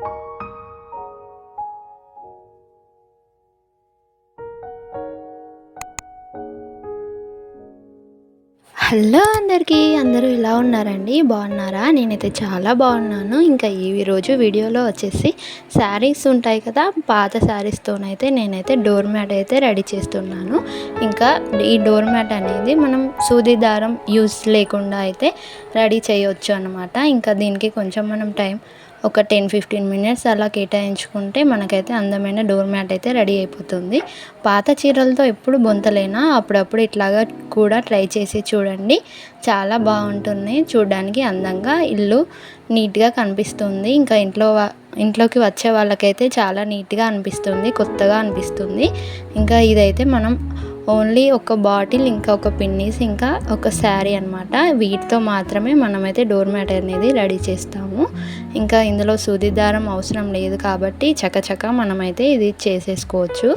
Hello అందరికీ, అందరూ ఎలా ఉన్నారండి? బాగున్నారా? నేనైతే చాలా బాగున్నాను. ఇంకా ఈరోజు వీడియోలో వచ్చేసి శారీస్ ఉంటాయి కదా, పాత శారీస్తోనైతే నేనైతే డోర్ మ్యాట్ అయితే రెడీ చేస్తున్నాను. ఇంకా ఈ డోర్ మ్యాట్ అనేది మనం సూది దారం యూజ్ లేకుండా అయితే రెడీ చేయొచ్చు అనమాట. ఇంకా దీనికి కొంచెం మనం టైం ఒక 10-15 మినిట్స్ అలా కేటాయించుకుంటే మనకైతే అందమైన డోర్ మ్యాట్ అయితే రెడీ అయిపోతుంది. పాత చీరలతో ఎప్పుడు బొంతలేనా, అప్పుడప్పుడు ఇట్లాగా కూడా ట్రై చేసి చూడండి. చాలా బాగుంటుంది చూడడానికి, అందంగా ఇల్లు నీట్గా కనిపిస్తుంది. ఇంకా ఇంట్లోకి వచ్చే వాళ్ళకైతే చాలా నీట్గా అనిపిస్తుంది, కొత్తగా అనిపిస్తుంది. ఇంకా ఇదైతే మనం ఓన్లీ ఒక బాటిల్, ఇంకా ఒక పిన్నీస్, ఇంకా ఒక శారీ అనమాట. వీటితో మాత్రమే మనమైతే డోర్ మ్యాట్ అనేది రెడీ చేస్తాము. ఇంకా ఇందులో సూది దారం అవసరం లేదు కాబట్టి చకచక మనమైతే ఇది చేసేసుకోవచ్చు.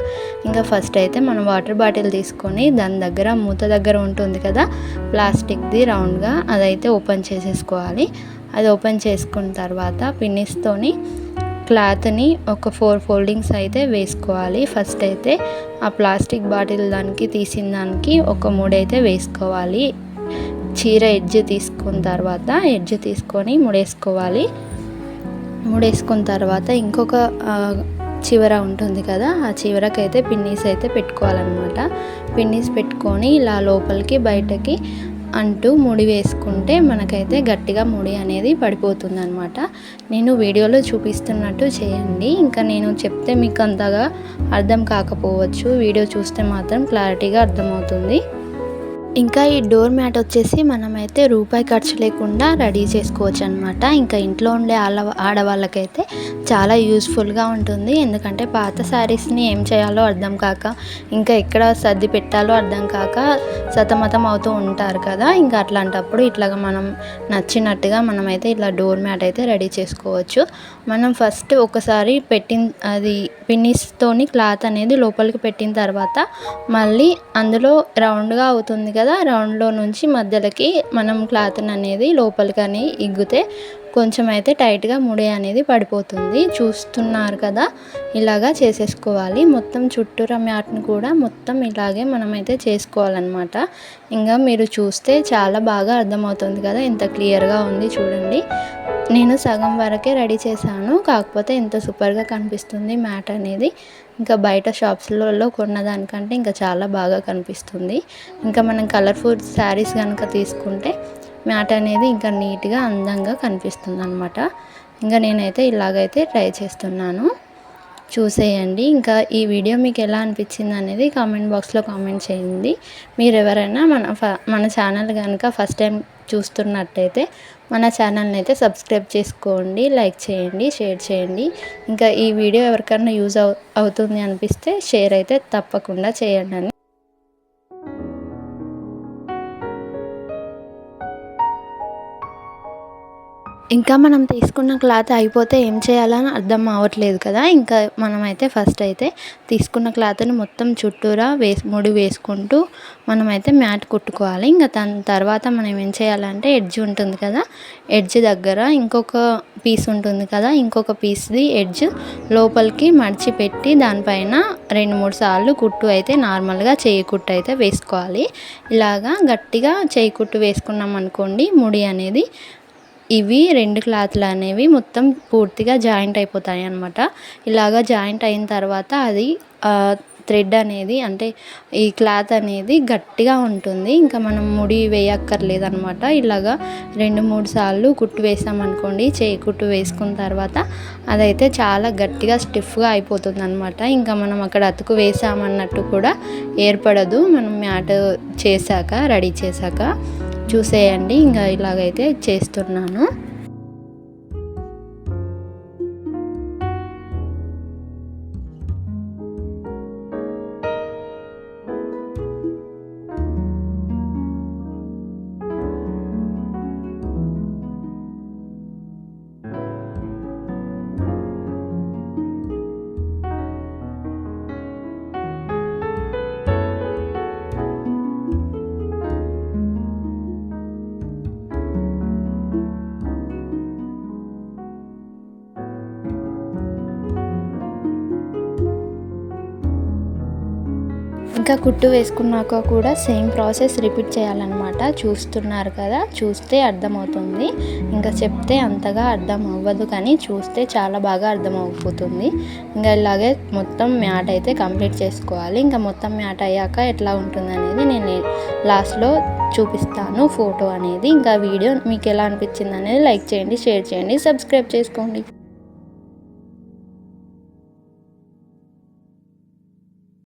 ఇంకా ఫస్ట్ అయితే మనం వాటర్ బాటిల్ తీసుకొని దాని దగ్గర మూత దగ్గర ఉంటుంది కదా ప్లాస్టిక్ది రౌండ్గా, అదైతే ఓపెన్ చేసేసుకోవాలి. అది ఓపెన్ చేసుకున్న తర్వాత పిన్నిస్తోని క్లాత్ని ఒక 4 ఫోల్డింగ్స్ అయితే వేసుకోవాలి. ఫస్ట్ అయితే ఆ ప్లాస్టిక్ బాటిల్ దానికి తీసిన దానికి ఒక 3 అయితే వేసుకోవాలి. చీర ఎడ్జ్ తీసుకున్న తర్వాత ఎడ్జ్ తీసుకొని ముడేసుకోవాలి. ముడేసుకున్న తర్వాత ఇంకొక చివర ఉంటుంది కదా, ఆ చివరకైతే పిన్నీస్ అయితే పెట్టుకోవాలన్నమాట. పిన్నీస్ పెట్టుకొని ఇలా లోపలికి బయటకి అంటూ ముడి వేసుకుంటే మనకైతే గట్టిగా ముడి అనేది పడిపోతుంది అనమాట. నేను వీడియోలో చూపిస్తున్నట్టు చేయండి. ఇంకా నేను చెప్తే మీకు అంతగా అర్థం కాకపోవచ్చు, వీడియో చూస్తే మాత్రం క్లారిటీగా అర్థమవుతుంది. ఇంకా ఈ డోర్ మ్యాట్ వచ్చేసి మనమైతే రూపాయి ఖర్చు లేకుండా రెడీ చేసుకోవచ్చు అనమాట. ఇంకా ఇంట్లో ఉండే ఆడవాళ్ళకైతే చాలా యూస్ఫుల్గా ఉంటుంది. ఎందుకంటే పాత శారీస్ని ఏం చేయాలో అర్థం కాక, ఇంకా ఎక్కడ సర్ది పెట్టాలో అర్థం కాక సతమతం అవుతూ ఉంటారు కదా. ఇంకా అట్లాంటప్పుడు ఇట్లాగా మనం నచ్చినట్టుగా మనమైతే ఇట్లా డోర్ మ్యాట్ అయితే రెడీ చేసుకోవచ్చు. మనం ఫస్ట్ ఒకసారి అది పిన్నిస్తోని క్లాత్ అనేది లోపలికి పెట్టిన తర్వాత మళ్ళీ అందులో రౌండ్గా అవుతుంది కదా, రౌండ్లో నుంచి మధ్యలోకి మనం క్లాత్ని అనేది లోపలికి అని ఇగ్గితే కొంచెం అయితే టైట్గా ముడి అనేది పడిపోతుంది. చూస్తున్నారు కదా, ఇలాగా చేసేసుకోవాలి. మొత్తం చుట్టూరా మ్యాట్ని కూడా మొత్తం ఇలాగే మనమైతే చేసుకోవాలన్నమాట. ఇంకా మీరు చూస్తే చాలా బాగా అర్థమవుతుంది కదా, ఎంత క్లియర్గా ఉంది చూడండి. నేను సగం వరకే రెడీ చేశాను, కాకపోతే ఎంత సూపర్గా కనిపిస్తుంది మ్యాట్ అనేది. ఇంకా బయట షాప్స్లలో కొన్నదానికంటే ఇంకా చాలా బాగా కనిపిస్తుంది. ఇంకా మనం కలర్ఫుల్ శారీస్ కనుక తీసుకుంటే మ్యాట్ అనేది ఇంకా నీట్గా అందంగా కనిపిస్తుంది అనమాట. ఇంకా నేనైతే ఇలాగైతే ట్రై చేస్తున్నాను, చూసేయండి. ఇంకా ఈ వీడియో మీకు ఎలా అనిపించింది అనేది కామెంట్ బాక్స్లో కామెంట్ చేయండి. మీరు ఎవరైనా మన ఛానల్ కనుక ఫస్ట్ టైం చూస్తున్నట్టయితే మన ఛానల్ని అయితే సబ్స్క్రైబ్ చేసుకోండి, లైక్ చేయండి, షేర్ చేయండి. ఇంకా ఈ వీడియో ఎవరికైనా యూజ్ అవుతుంది అనిపిస్తే షేర్ అయితే తప్పకుండా చేయండి. ఇంకా మనం తీసుకున్న క్లాత్ అయిపోతే ఏం చేయాలని అర్థం అవ్వట్లేదు కదా. ఇంకా మనమైతే ఫస్ట్ అయితే తీసుకున్న క్లాత్ని మొత్తం చుట్టూరా ముడి వేసుకుంటూ మనమైతే మ్యాట్ కుట్టుకోవాలి. ఇంకా దాని తర్వాత మనం ఏం చేయాలంటే ఎడ్జ్ ఉంటుంది కదా, ఎడ్జ్ దగ్గర ఇంకొక పీస్ ఉంటుంది కదా, ఇంకొక పీస్ది ఎడ్జ్ లోపలికి మడిచి పెట్టి దానిపైన 2-3 సార్లు కుట్టు అయితే నార్మల్గా చేయి కుట్టు అయితే వేసుకోవాలి. ఇలాగా గట్టిగా చేయి కుట్టు వేసుకున్నాం అనుకోండి, ముడి అనేది ఇవి 2 క్లాత్లు అనేవి మొత్తం పూర్తిగా జాయింట్ అయిపోతాయి అన్నమాట. ఇలాగా జాయింట్ అయిన తర్వాత అది థ్రెడ్ అనేది, అంటే ఈ క్లాత్ అనేది గట్టిగా ఉంటుంది. ఇంకా మనం ముడి వేయక్కర్లేదు అనమాట. ఇలాగా 2-3 సార్లు కుట్టు వేసామనుకోండి, చేయి కుట్టు వేసుకున్న తర్వాత అదైతే చాలా గట్టిగా స్టిఫ్గా అయిపోతుంది అనమాట. ఇంకా మనం అక్కడ అతుకు వేసామన్నట్టు కూడా ఏర్పడదు మనం మ్యాట్ చేశాక, రెడీ చేశాక. చూసేయండి, ఇంకా ఇలాగైతే చేస్తున్నాను. ఇంకా కుట్టు వేసుకున్నాక కూడా సేమ్ ప్రాసెస్ రిపీట్ చేయాలన్నమాట. చూస్తున్నారు కదా, చూస్తే అర్థమవుతుంది. ఇంకా చెప్తే అంతగా అర్థం అవ్వదు, కానీ చూస్తే చాలా బాగా అర్థమైపోతుంది. ఇంకా ఇలాగే మొత్తం మ్యాట్ అయితే కంప్లీట్ చేసుకోవాలి. ఇంకా మొత్తం మ్యాట్ అయ్యాక ఎట్లా ఉంటుంది అనేది నేను లాస్ట్లో చూపిస్తాను ఫోటో అనేది. ఇంకా వీడియో మీకు ఎలా అనిపించింది అనేది లైక్ చేయండి, షేర్ చేయండి, సబ్స్క్రైబ్ చేసుకోండి.